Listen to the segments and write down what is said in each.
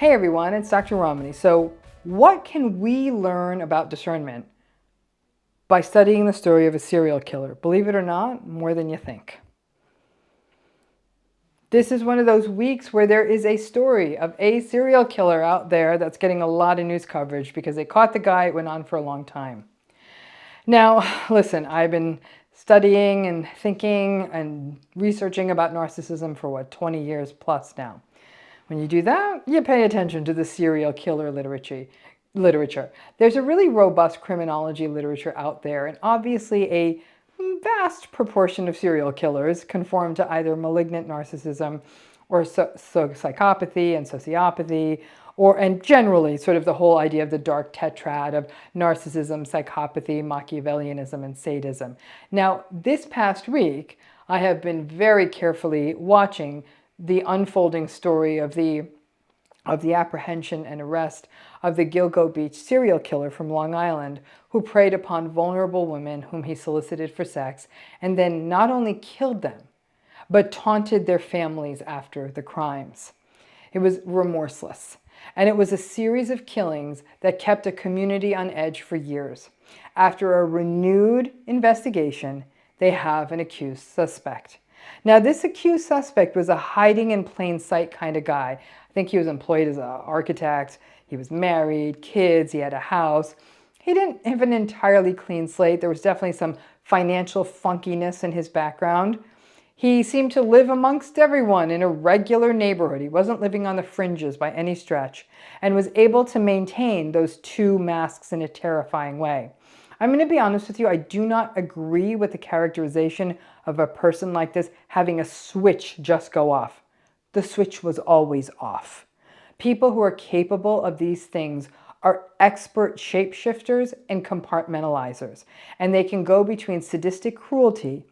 Hey everyone, it's Dr. Ramani. So what can we learn about discernment by studying the story of a serial killer? Believe it or not, more than you think. This is one of those weeks where there is a story of a serial killer out there that's getting a lot of news coverage because they caught the guy. It went on for a long time. Now, listen, I've been studying and thinking and researching about narcissism for 20 years plus now. When you do that, you pay attention to the serial killer literature. There's a really robust criminology literature out there, and obviously a vast proportion of serial killers conform to either malignant narcissism or psychopathy and sociopathy, and generally sort of the whole idea of the dark tetrad of narcissism, psychopathy, Machiavellianism, and sadism. Now, this past week, I have been very carefully watching the unfolding story of the apprehension and arrest of the Gilgo Beach serial killer from Long Island, who preyed upon vulnerable women whom he solicited for sex and then not only killed them, but taunted their families after the crimes. It was remorseless, and it was a series of killings that kept a community on edge for years. After a renewed investigation, they have an accused suspect. Now, this accused suspect was a hiding in plain sight kind of guy. I think he was employed as an architect, he was married, kids, he had a house. He didn't have an entirely clean slate. There was definitely some financial funkiness in his background. He seemed to live amongst everyone in a regular neighborhood. He wasn't living on the fringes by any stretch, and was able to maintain those two masks in a terrifying way. I'm going to be honest with you, I do not agree with the characterization of a person like this having a switch just go off. The switch was always off. People who are capable of these things are expert shapeshifters and compartmentalizers, and they can go between sadistic cruelty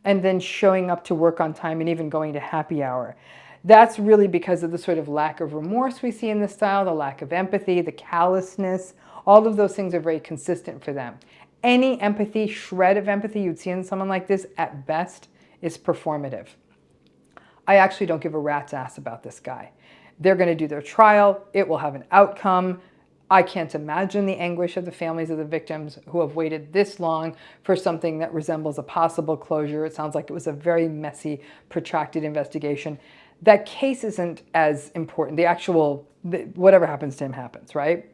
and then showing up to work on time and even going to happy hour. That's really because of the sort of lack of remorse we see in this style, the lack of empathy, the callousness. All of those things are very consistent for them. Any empathy, shred of empathy you'd see in someone like this, at best, is performative. I actually don't give a rat's ass about this guy. They're going to do their trial. It will have an outcome. I can't imagine the anguish of the families of the victims who have waited this long for something that resembles a possible closure. It sounds like it was a very messy, protracted investigation. That case isn't as important. Whatever happens to him happens, right?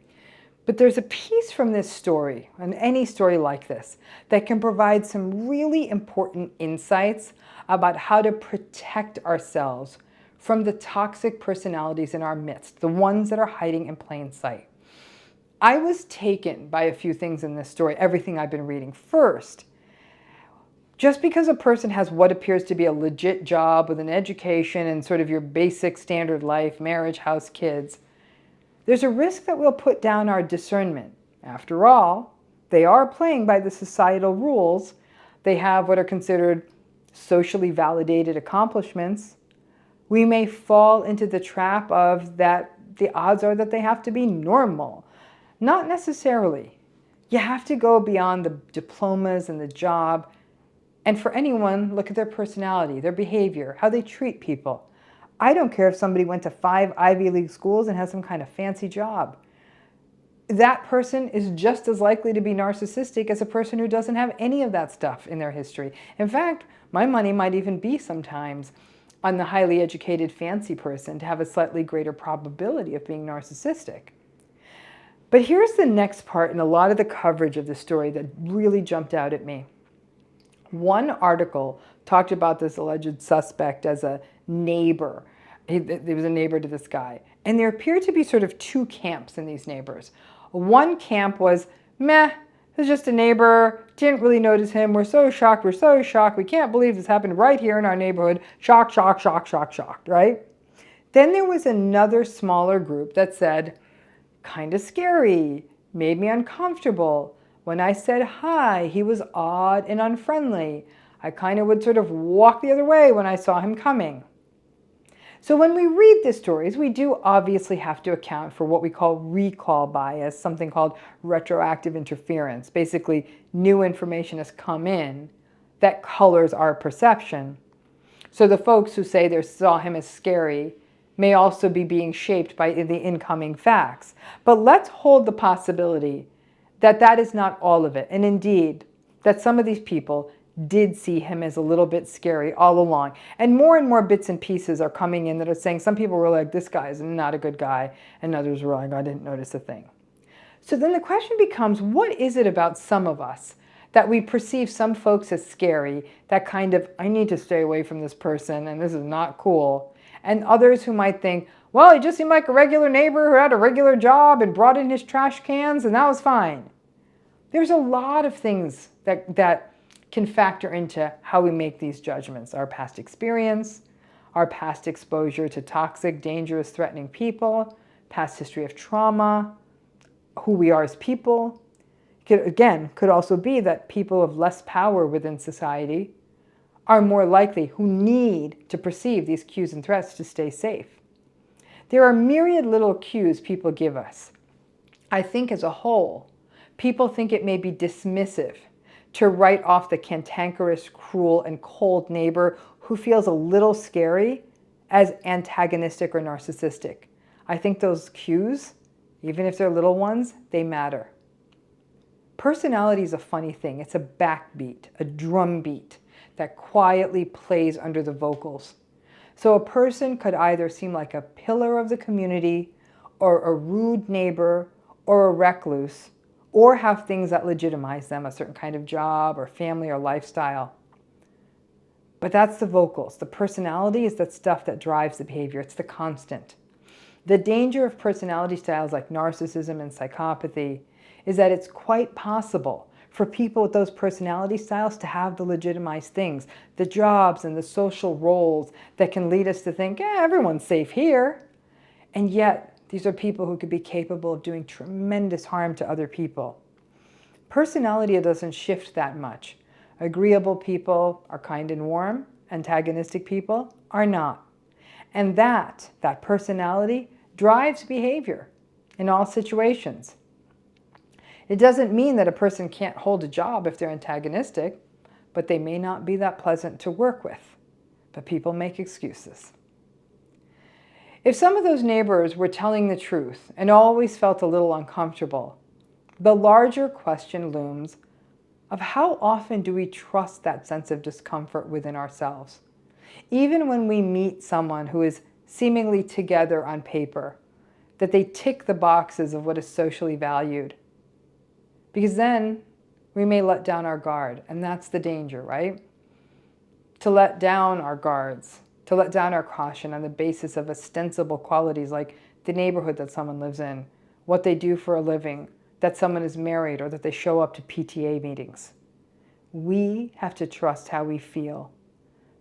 But there's a piece from this story, and any story like this, that can provide some really important insights about how to protect ourselves from the toxic personalities in our midst, the ones that are hiding in plain sight. I was taken by a few things in this story, everything I've been reading. First, just because a person has what appears to be a legit job with an education and sort of your basic standard life, marriage, house, kids, there's a risk that we'll put down our discernment. After all, they are playing by the societal rules. They have what are considered socially validated accomplishments. We may fall into the trap of that the odds are that they have to be normal. Not necessarily. You have to go beyond the diplomas and the job. And for anyone, look at their personality, their behavior, how they treat people. I don't care if somebody went to 5 Ivy League schools and has some kind of fancy job. That person is just as likely to be narcissistic as a person who doesn't have any of that stuff in their history. In fact, my money might even be sometimes on the highly educated fancy person to have a slightly greater probability of being narcissistic. But here's the next part in a lot of the coverage of the story that really jumped out at me. One article talked about this alleged suspect as a neighbor. He was a neighbor to this guy. And there appeared to be sort of two camps in these neighbors. One camp was, meh, he's just a neighbor, didn't really notice him, we're so shocked, we can't believe this happened right here in our neighborhood, shocked, right? Then there was another smaller group that said, kind of scary, made me uncomfortable. When I said hi, he was odd and unfriendly. I kind of would sort of walk the other way when I saw him coming. So when we read the stories, we do obviously have to account for what we call recall bias, something called retroactive interference. Basically, new information has come in that colors our perception. So the folks who say they saw him as scary may also be being shaped by the incoming facts. But let's hold the possibility that that is not all of it. And indeed, that some of these people did see him as a little bit scary all along. And more bits and pieces are coming in that are saying some people were like, this guy is not a good guy. And others were like, I didn't notice a thing. So then the question becomes, what is it about some of us that we perceive some folks as scary, that kind of, I need to stay away from this person and this is not cool. And others who might think, well, he just seemed like a regular neighbor who had a regular job and brought in his trash cans and that was fine. There's a lot of things that can factor into how we make these judgments. Our past experience, our past exposure to toxic, dangerous, threatening people, past history of trauma, who we are as people. Could also be that people of less power within society are more likely, who need to perceive these cues and threats to stay safe. There are myriad little cues people give us. I think as a whole, people think it may be dismissive to write off the cantankerous, cruel, and cold neighbor who feels a little scary as antagonistic or narcissistic. I think those cues, even if they're little ones, they matter. Personality is a funny thing. It's a backbeat, a drum beat that quietly plays under the vocals. So a person could either seem like a pillar of the community, or a rude neighbor, or a recluse, or have things that legitimize them, a certain kind of job or family or lifestyle. But that's the vocals. The personality is that stuff that drives the behavior. It's the constant. The danger of personality styles like narcissism and psychopathy is that it's quite possible for people with those personality styles to have the legitimized things, the jobs and the social roles that can lead us to think, yeah, everyone's safe here. And yet, these are people who could be capable of doing tremendous harm to other people. Personality doesn't shift that much. Agreeable people are kind and warm. Antagonistic people are not. And that personality drives behavior in all situations. It doesn't mean that a person can't hold a job if they're antagonistic, but they may not be that pleasant to work with. But people make excuses. If some of those neighbors were telling the truth and always felt a little uncomfortable, the larger question looms of how often do we trust that sense of discomfort within ourselves? Even when we meet someone who is seemingly together on paper, that they tick the boxes of what is socially valued. Because then we may let down our guard, and that's the danger, right? To let down our guards, to let down our caution on the basis of ostensible qualities like the neighborhood that someone lives in, what they do for a living, that someone is married, or that they show up to PTA meetings. We have to trust how we feel.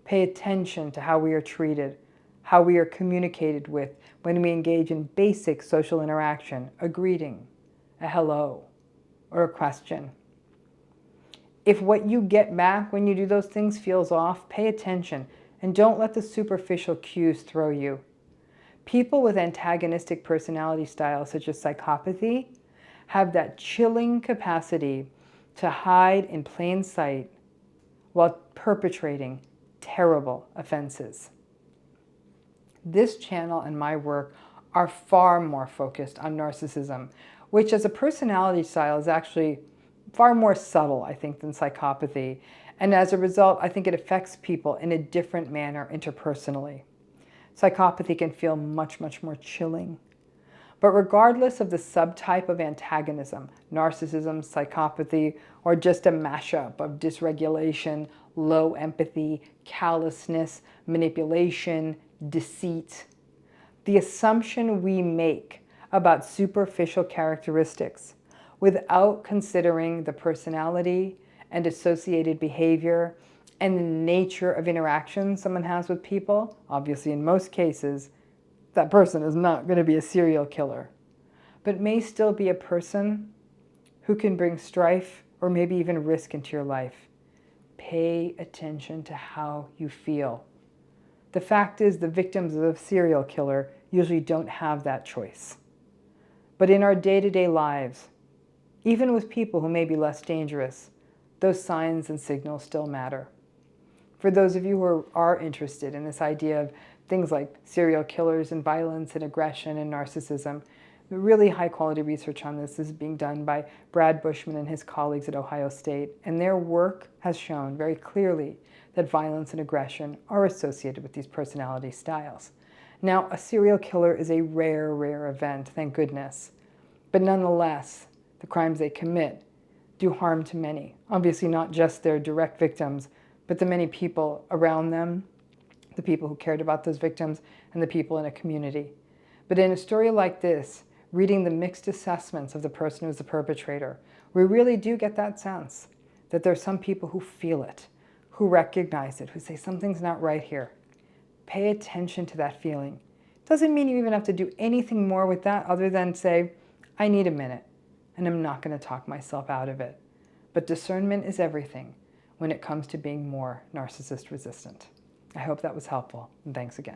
Pay attention to how we are treated, how we are communicated with when we engage in basic social interaction, a greeting, a hello, or a question. If what you get back when you do those things feels off, pay attention and don't let the superficial cues throw you. People with antagonistic personality styles such as psychopathy have that chilling capacity to hide in plain sight while perpetrating terrible offenses. This channel and my work are far more focused on narcissism, which as a personality style is actually far more subtle, I think, than psychopathy. And as a result, I think it affects people in a different manner interpersonally. Psychopathy can feel much more chilling. But regardless of the subtype of antagonism, narcissism, psychopathy, or just a mashup of dysregulation, low empathy, callousness, manipulation, deceit, the assumption we make about superficial characteristics without considering the personality and associated behavior and the nature of interaction someone has with people, obviously in most cases, that person is not going to be a serial killer, but may still be a person who can bring strife or maybe even risk into your life. Pay attention to how you feel. The fact is, the victims of a serial killer usually don't have that choice. But in our day-to-day lives, even with people who may be less dangerous, those signs and signals still matter. For those of you who are interested in this idea of things like serial killers and violence and aggression and narcissism, the really high quality research on this is being done by Brad Bushman and his colleagues at Ohio State, and their work has shown very clearly that violence and aggression are associated with these personality styles. Now, a serial killer is a rare, rare event, thank goodness, but nonetheless, the crimes they commit do harm to many. Obviously not just their direct victims, but the many people around them, the people who cared about those victims, and the people in a community. But in a story like this, reading the mixed assessments of the person who's the perpetrator, we really do get that sense that there are some people who feel it, who recognize it, who say something's not right here. Pay attention to that feeling. Doesn't mean you even have to do anything more with that other than say, I need a minute, and I'm not going to talk myself out of it. But discernment is everything when it comes to being more narcissist resistant. I hope that was helpful, and thanks again.